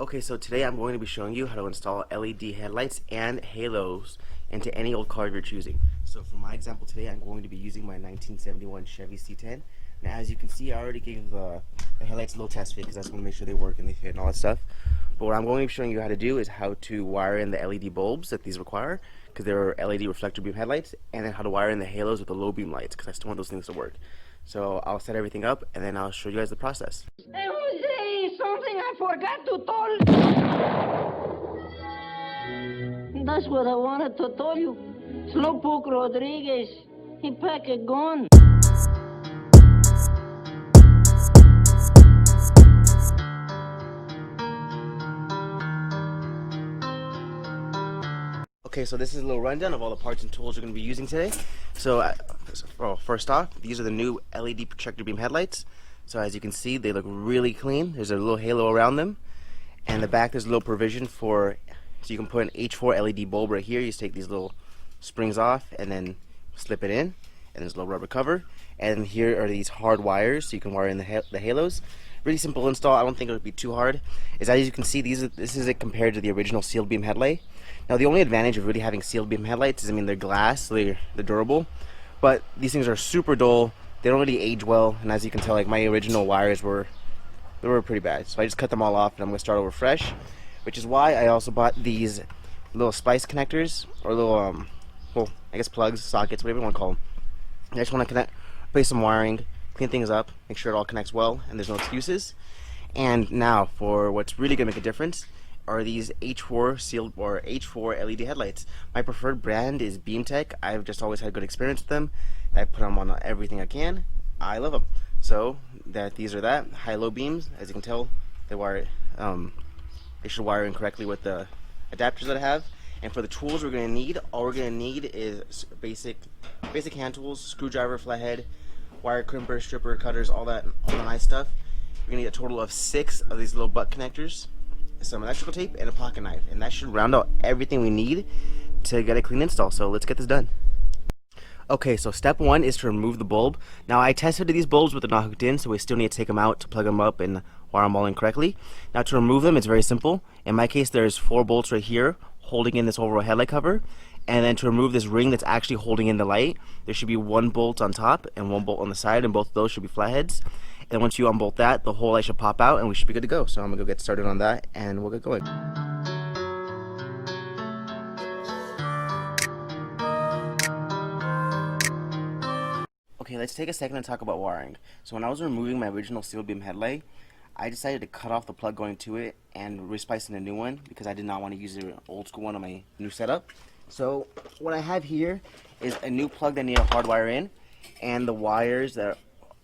Okay, so today I'm going to be showing you how to install LED headlights and halos into any old car you're choosing. So for my example today, I'm going to be using my 1971 Chevy C10. Now as you can see, I already gave the headlights a little test fit because I just want to make sure they work and they fit and all that stuff. But what I'm going to be showing you how to do is how to wire in the LED bulbs that these require, because they're LED reflector beam headlights, and then how to wire in the halos with the low beam lights, because I still want those things to work. So I'll set everything up and then I'll show you guys the process. Hey, Jose, something I forgot to tell. That's what I wanted to tell you. Slowpoke Rodriguez, he pack a gun. Okay, so this is a little rundown of all the parts and tools we're going to be using today. So, first off, these are the new LED projector beam headlights. So as you can see, they look really clean. There's a little halo around them. And in the back, there's a little provision for, so you can put an H4 LED bulb right here. You just take these little springs off and then slip it in. And there's a little rubber cover. And here are these hard wires, so you can wire in the halos. Really simple install. I don't think it would be too hard. As you can see, this is it compared to the original sealed beam headlight. Now the only advantage of really having sealed beam headlights is, I mean, they're glass, so they're durable, but these things are super dull. They don't really age well, and as you can tell, like my original wires were pretty bad. So I just cut them all off, and I'm gonna start over fresh, which is why I also bought these little splice connectors, or little well, I guess plugs, sockets, whatever you want to call them. I just want to place some wiring, clean things up, make sure it all connects well, and there's no excuses. And now for what's really gonna make a difference are these H4 sealed or H4 LED headlights. My preferred brand is BeamTech. I've just always had good experience with them. I put them on everything I can. I love them. So these are that high-low beams. As you can tell, they should wire in correctly with the adapters that I have. And for the tools we're gonna need, all we're gonna need is basic hand tools: screwdriver, flathead, wire crimper, stripper, cutters, all the nice stuff. We're gonna need a total of 6 of these little butt connectors, some electrical tape, and a pocket knife, and that should round out everything we need to get a clean install. So let's get this done. Okay, so step 1 is to remove the bulb. Now I tested these bulbs but they're not hooked in, so we still need to take them out to plug them up and wire them all in correctly. Now to remove them, it's very simple. In my case, there's 4 bolts right here holding in this overall headlight cover, and then to remove this ring that's actually holding in the light, there should be 1 bolt on top and 1 bolt on the side, and both of those should be flatheads. And once you unbolt that, the whole light should pop out and we should be good to go. So I'm gonna go get started on that and we'll get going. Okay, let's take a second to talk about wiring. So when I was removing my original sealed beam headlight, I decided to cut off the plug going to it and resplice in a new one because I did not want to use the old school one on my new setup. So what I have here is a new plug that I need to hardwire in, and the wires that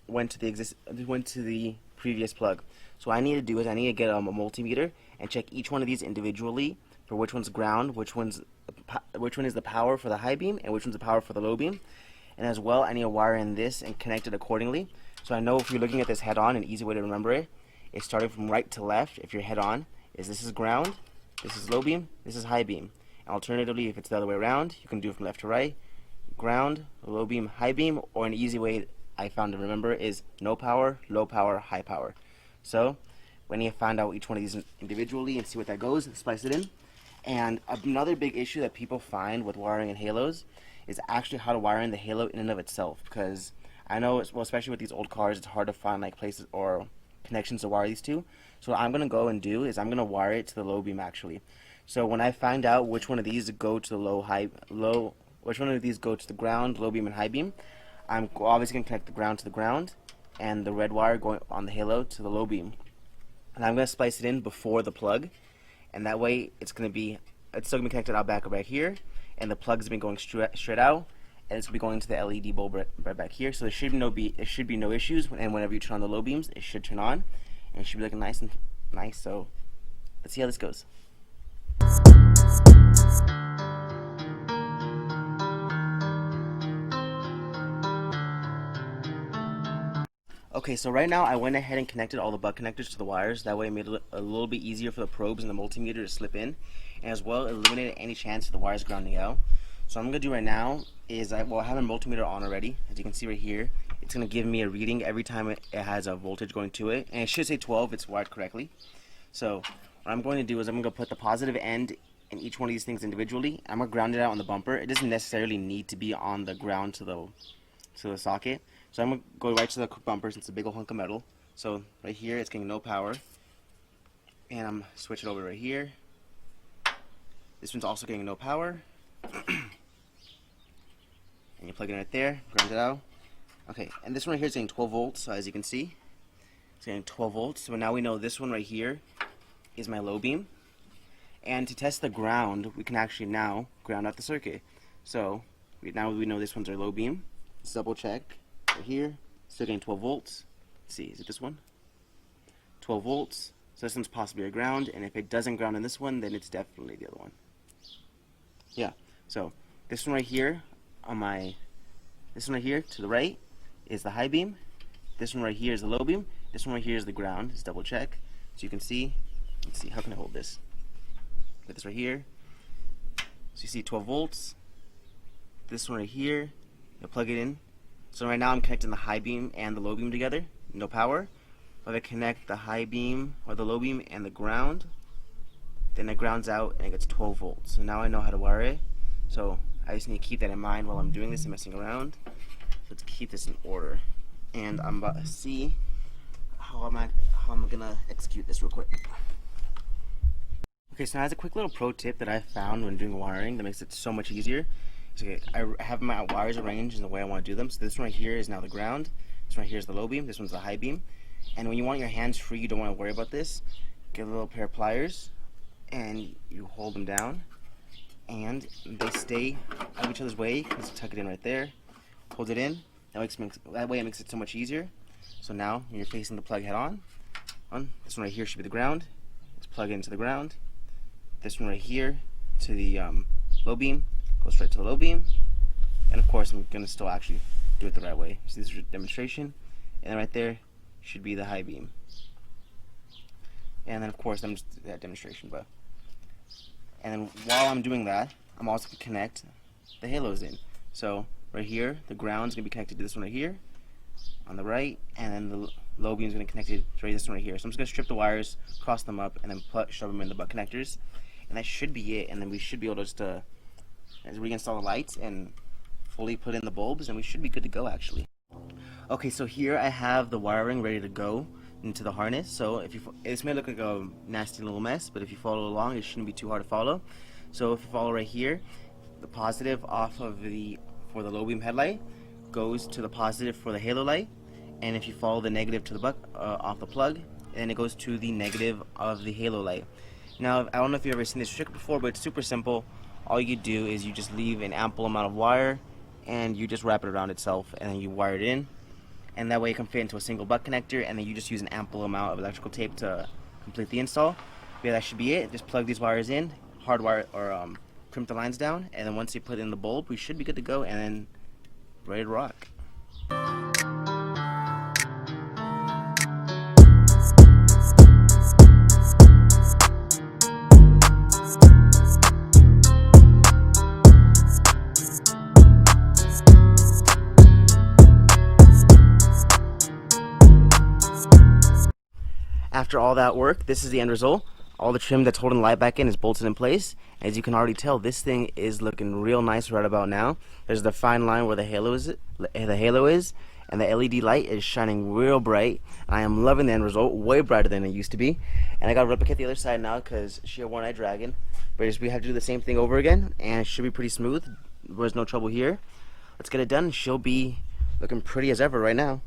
went to the previous plug. So what I need to do is I need to get a multimeter and check each one of these individually for which one's ground, which one is the power for the high beam, and which one's the power for the low beam. And as well, I need to wire in this and connect it accordingly. So I know if you're looking at this head on, an easy way to remember it is starting from right to left. If you're head on, this is ground, this is low beam, this is high beam. And alternatively, if it's the other way around, you can do it from left to right: ground, low beam, high beam. Or an easy way I found to remember is no power, low power, high power. So when you find out each one of these individually and see what that goes, splice it in. And another big issue that people find with wiring in halos is actually how to wire in the halo in and of itself, because I know, well, especially with these old cars, it's hard to find like places or connections to wire these to. So what I'm gonna go and do is I'm gonna wire it to the low beam actually. So when I find out which one of these go to the which one of these go to the ground, low beam, and high beam, I'm obviously going to connect the ground to the ground and the red wire going on the halo to the low beam. And I'm going to splice it in before the plug, and that way it's still going to be connected out back right here, and the plug's been going straight out, and it's going to be going to the LED bulb right back here. So there should be no issues, and whenever you turn on the low beams, it should turn on, and it should be looking nice and nice. So let's see how this goes. Okay, so right now I went ahead and connected all the butt connectors to the wires. That way it made it a little bit easier for the probes and the multimeter to slip in, and as well eliminated any chance of the wires grounding out. So what I'm going to do right now is I have a multimeter on already. As you can see right here, it's going to give me a reading every time it has a voltage going to it, and it should say 12 if it's wired correctly. So what I'm going to do is I'm going to put the positive end in each one of these things individually. I'm going to ground it out on the bumper. It doesn't necessarily need to be on the ground to the socket. So I'm going to go right to the bumper since it's a big old hunk of metal. So right here it's getting no power. And I'm switch it over right here. This one's also getting no power. And you plug it in right there, ground it out. Okay, and this one right here is getting 12 volts, so as you can see. It's getting 12 volts. So now we know this one right here is my low beam. And to test the ground, we can actually now ground out the circuit. So now we know this one's our low beam. Let's double check right here. Still getting 12 volts. Let's see, is it this one? 12 volts. So this one's possibly a ground, and if it doesn't ground in this one, then it's definitely the other one. Yeah, so this one right here this one right here to the right is the high beam. This one right here is the low beam. This one right here is the ground. Let's double check. So you can see, let's see, how can I hold this? Put this right here. So you see 12 volts. This one right here, you'll plug it in. So right now I'm connecting the high beam and the low beam together, no power. If I connect the high beam or the low beam and the ground, then it grounds out and it gets 12 volts. So now I know how to wire it. So I just need to keep that in mind while I'm doing this and messing around. Let's keep this in order. And I'm about to see how I'm gonna execute this real quick. Okay, so now as a quick little pro tip that I found when doing wiring that makes it so much easier. Okay, I have my wires arranged in the way I want to do them. So this one right here is now the ground. This one right here is the low beam. This one's the high beam. And when you want your hands free, you don't want to worry about this. Get a little pair of pliers, and you hold them down, and they stay out of each other's way. Just tuck it in right there, hold it in. That way it makes it so much easier. So now when you're facing the plug head on, this one right here should be the ground. Let's plug it into the ground. This one right here to the low beam goes right to the low beam. And of course, I'm gonna still actually do it the right way. So this is a demonstration, and then right there should be the high beam. And then of course I'm just that demonstration, but and then while I'm doing that, I'm also gonna connect the halos in. So right here, the ground's gonna be connected to this one right here on the right, and then the low beam's gonna be connected to this one right here. So I'm just gonna strip the wires, cross them up, and then shove them in the butt connectors, and that should be it. And then we should be able to just reinstall the lights and fully put in the bulbs, and we should be good to go actually. Okay, so here I have the wiring ready to go into the harness. So if this may look like a nasty little mess, but if you follow along, it shouldn't be too hard to follow. So if you follow right here, the positive off of for the low beam headlight goes to the positive for the halo light, and if you follow the negative to the off the plug, then it goes to the negative of the halo light. Now I don't know if you've ever seen this trick before, but it's super simple. All you do is you just leave an ample amount of wire, and you just wrap it around itself, and then you wire it in. And that way it can fit into a single butt connector, and then you just use an ample amount of electrical tape to complete the install. Yeah, that should be it. Just plug these wires in, hardwire or crimp the lines down, and then once you put in the bulb, we should be good to go and then ready to rock. After all that work, this is the end result. All the trim that's holding the light back in is bolted in place. As you can already tell, this thing is looking real nice right about now. There's the fine line where the halo is, and the LED light is shining real bright. I am loving the end result, way brighter than it used to be. And I gotta replicate the other side now because she had one-eyed dragon. But we have to do the same thing over again, and it should be pretty smooth. There's no trouble here. Let's get it done. She'll be looking pretty as ever right now.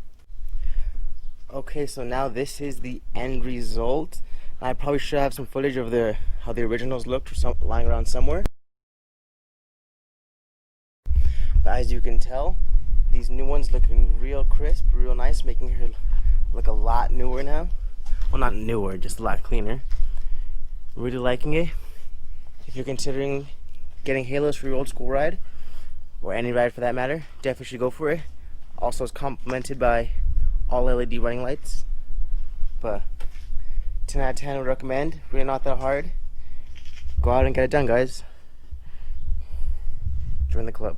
Okay, so now this is the end result. I probably should have some footage of how the originals looked lying around somewhere. But as you can tell, these new ones looking real crisp, real nice, making her look a lot newer now. Well, not newer, just a lot cleaner. Really liking it. If you're considering getting halos for your old school ride, or any ride for that matter, definitely should go for it. Also, it's complemented by all LED running lights. But 10 out of 10 would recommend. Really not that hard. Go out and get it done, guys. Join the club.